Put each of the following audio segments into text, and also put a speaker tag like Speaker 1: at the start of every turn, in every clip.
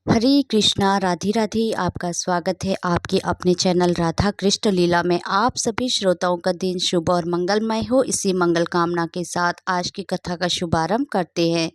Speaker 1: हरे कृष्णा, राधे राधे। आपका स्वागत है आपके अपने चैनल राधा कृष्ण लीला में। आप सभी श्रोताओं का दिन शुभ और मंगलमय हो, इसी मंगल कामना के साथ आज की कथा का शुभारंभ करते हैं।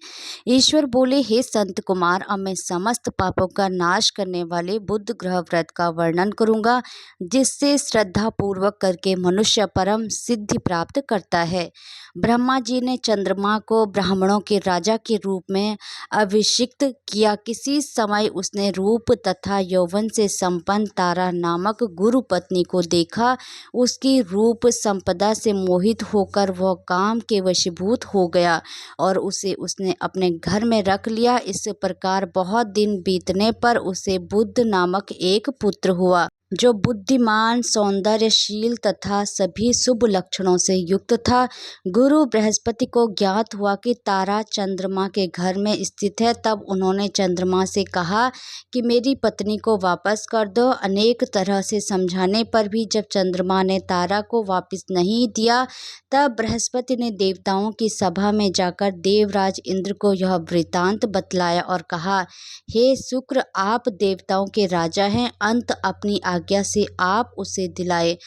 Speaker 1: ईश्वर बोले, हे संत कुमार, अब मैं समस्त पापों का नाश करने वाले बुद्ध ग्रह व्रत का वर्णन करूंगा, जिससे श्रद्धा पूर्वक करके मनुष्य परम सिद्धि प्राप्त करता है। ब्रह्मा जी ने चंद्रमा को ब्राह्मणों के राजा के रूप में अभिषिक्त किया। किसी समय उसने रूप तथा यौवन से संपन्न तारा नामक गुरु पत्नी को देखा। उसकी रूप संपदा से मोहित होकर वह काम के वशीभूत हो गया और उसे उसने अपने घर में रख लिया। इस प्रकार बहुत दिन बीतने पर उसे बुद्ध नामक एक पुत्र हुआ, जो बुद्धिमान, सौंदर्यशील तथा सभी शुभ लक्षणों से युक्त था। गुरु बृहस्पति को ज्ञात हुआ कि तारा चंद्रमा के घर में स्थित है। तब उन्होंने चंद्रमा से कहा कि मेरी पत्नी को वापस कर दो। अनेक तरह से समझाने पर भी जब चंद्रमा ने तारा को वापस नहीं दिया, तब बृहस्पति ने देवताओं की सभा में जाकर देवराज इंद्र को यह वृत्तांत बतलाया और कहा, हे शुक्र, आप देवताओं के राजा हैं, अंत अपनी आज्ञा से आप उसे दिलाए,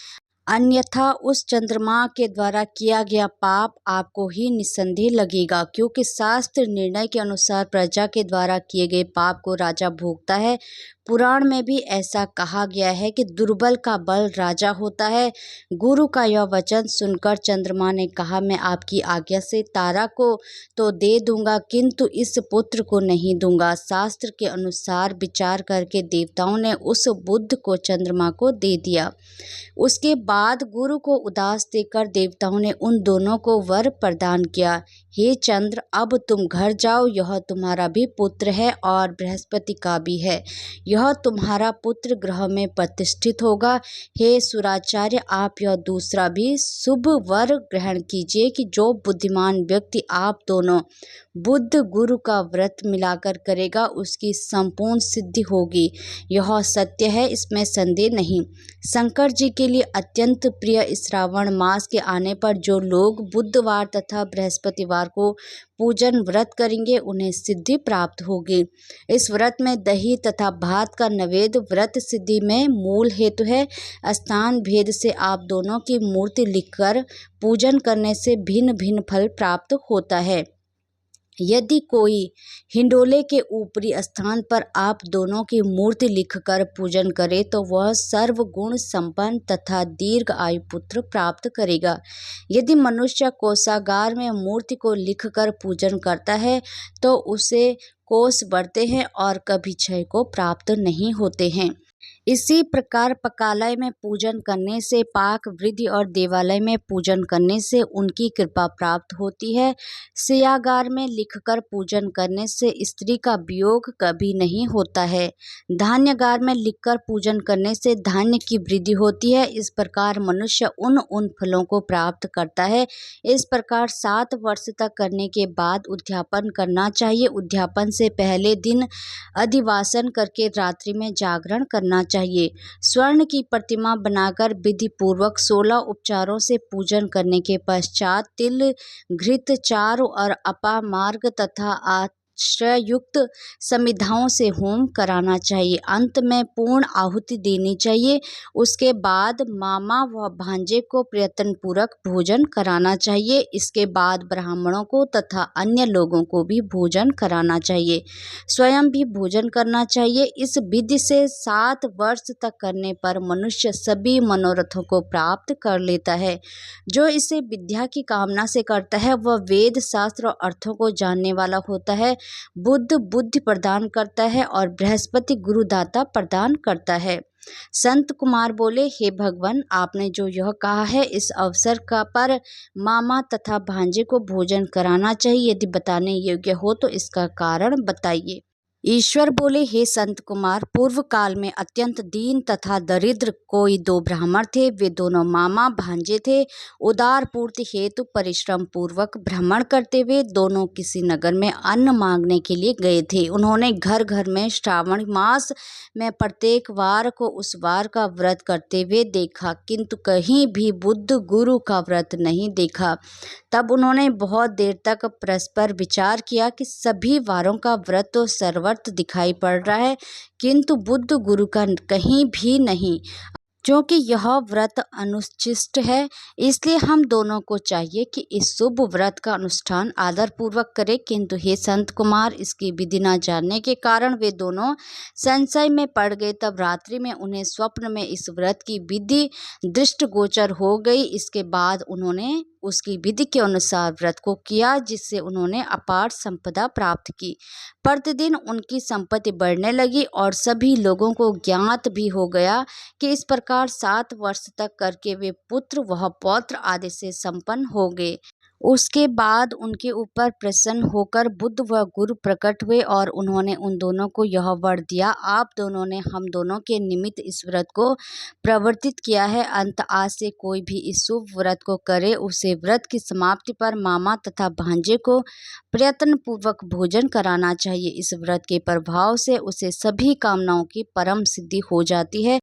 Speaker 1: अन्यथा उस चंद्रमा के द्वारा किया गया पाप आपको ही निस्संदेह लगेगा, क्योंकि शास्त्र निर्णय के अनुसार प्रजा के द्वारा किए गए पाप को राजा भोगता है। पुराण में भी ऐसा कहा गया है कि दुर्बल का बल राजा होता है। गुरु का यह वचन सुनकर चंद्रमा ने कहा, मैं आपकी आज्ञा से तारा को तो दे दूंगा, किंतु इस पुत्र को नहीं दूंगा। शास्त्र के अनुसार विचार करके देवताओं ने उस बुद्ध को चंद्रमा को दे दिया। उसके बाद गुरु को उदास देखकर देवताओं ने उन दोनों को वर प्रदान किया, हे चंद्र, अब तुम घर जाओ, यह तुम्हारा भी पुत्र है और बृहस्पति का भी है। यह तुम्हारा पुत्र ग्रह में प्रतिष्ठित होगा। हे सुराचार्य, आप यह दूसरा भी शुभ वर ग्रहण कीजिए कि जो बुद्धिमान व्यक्ति आप दोनों बुद्ध गुरु का व्रत मिलाकर करेगा, उसकी संपूर्ण सिद्धि होगी। यह सत्य है, इसमें संदेह नहीं। शंकर जी के लिए अत्यंत प्रिय श्रावण मास के आने पर जो लोग बुधवार तथा बृहस्पतिवार को पूजन व्रत करेंगे, उन्हें सिद्धि प्राप्त होगी। इस व्रत में दही तथा भात का नैवेद्य व्रत सिद्धि में मूल हेतु है। स्थान भेद से आप दोनों की मूर्ति लिखकर पूजन करने से भिन्न भिन्न फल प्राप्त होता है। यदि कोई हिंडोले के ऊपरी स्थान पर आप दोनों की मूर्ति लिखकर पूजन करे, तो वह सर्वगुण संपन्न तथा दीर्घ आयु पुत्र प्राप्त करेगा। यदि मनुष्य कोषागार में मूर्ति को लिखकर पूजन करता है, तो उसे कोष बढ़ते हैं और कभी क्षय को प्राप्त नहीं होते हैं। इसी प्रकार पकालय में पूजन करने से पाक वृद्धि और देवालय में पूजन करने से उनकी कृपा प्राप्त होती है। शय्यागार में लिखकर पूजन करने से स्त्री का वियोग कभी नहीं होता है। धान्यगार में लिखकर पूजन करने से धान्य की वृद्धि होती है। इस प्रकार मनुष्य उन फलों को प्राप्त करता है। इस प्रकार 7 वर्ष तक करने के बाद उद्यापन करना चाहिए। उद्यापन से पहले दिन अधिवासन करके रात्रि में जागरण करना चाहिए। स्वर्ण की प्रतिमा बनाकर विधि पूर्वक 16 उपचारों से पूजन करने के पश्चात तिल, घृत, चारु और अपामार्ग तथा आश्रयुक्त समिधाओं से होम कराना चाहिए। अंत में पूर्ण आहुति देनी चाहिए। उसके बाद मामा व भांजे को प्रयत्न पूर्वक भोजन कराना चाहिए। इसके बाद ब्राह्मणों को तथा अन्य लोगों को भी भोजन कराना चाहिए। स्वयं भी भोजन करना चाहिए। इस विधि से 7 वर्ष तक करने पर मनुष्य सभी मनोरथों को प्राप्त कर लेता है। जो इसे विद्या की कामना से करता है, वह वेद शास्त्र और अर्थों को जानने वाला होता है। बुद्ध बुद्धि प्रदान करता है और बृहस्पति गुरुदाता प्रदान करता है। संत कुमार बोले, हे भगवान, आपने जो यह कहा है, इस अवसर का पर मामा तथा भांजे को भोजन कराना चाहिए। यदि बताने योग्य हो तो इसका कारण बताइए। ईश्वर बोले, हे संत कुमार, पूर्व काल में अत्यंत दीन तथा दरिद्र कोई 2 ब्राह्मण थे। वे दोनों मामा भांजे थे। उदार पूर्ति हेतु परिश्रम पूर्वक भ्रमण करते हुए दोनों किसी नगर में अन्न मांगने के लिए गए थे। उन्होंने घर घर में श्रावण मास में प्रत्येक वार को उस वार का व्रत करते हुए देखा, किंतु कहीं भी बुद्ध गुरु का व्रत नहीं देखा। तब उन्होंने बहुत देर तक परस्पर विचार किया कि सभी वारों का व्रत तो सर्व व्रत दिखाई पड़ रहा है, किंतु बुद्ध गुरु का कहीं भी नहीं, क्योंकि यह व्रत अनुचिष्ट है। इसलिए हम दोनों को चाहिए कि इस शुभ व्रत का अनुष्ठान आदर पूर्वक करें। किंतु हे संत कुमार, इसकी विधि न जानने के कारण वे दोनों संशय में पड़ गए। तब रात्रि में उन्हें स्वप्न में इस व्रत की विधि दृष्टिगोचर हो गई। इसके बाद उन्होंने उसकी विधि के अनुसार व्रत को किया, जिससे उन्होंने अपार संपदा प्राप्त की। प्रतिदिन उनकी संपत्ति बढ़ने लगी और सभी लोगों को ज्ञात भी हो गया कि इस प्रकार 7 वर्ष तक करके वे पुत्र व पौत्र आदि से संपन्न हो गए। उसके बाद उनके ऊपर प्रसन्न होकर बुद्ध व गुरु प्रकट हुए और उन्होंने उन दोनों को यह वर दिया, आप दोनों ने हम दोनों के निमित्त इस व्रत को प्रवर्तित किया है। अंत आज से कोई भी इस शुभ व्रत को करे, उसे व्रत की समाप्ति पर मामा तथा भांजे को प्रयत्न पूर्वक भोजन कराना चाहिए। इस व्रत के प्रभाव से उसे सभी कामनाओं की परम सिद्धि हो जाती है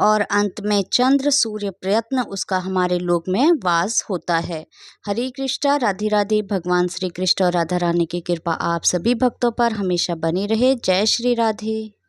Speaker 1: और अंत में चंद्र सूर्य प्रयत्न उसका हमारे लोक में वास होता है। हरे कृष्णा, राधे राधे। भगवान श्री कृष्ण और राधा रानी की कृपा आप सभी भक्तों पर हमेशा बनी रहे। जय श्री राधे।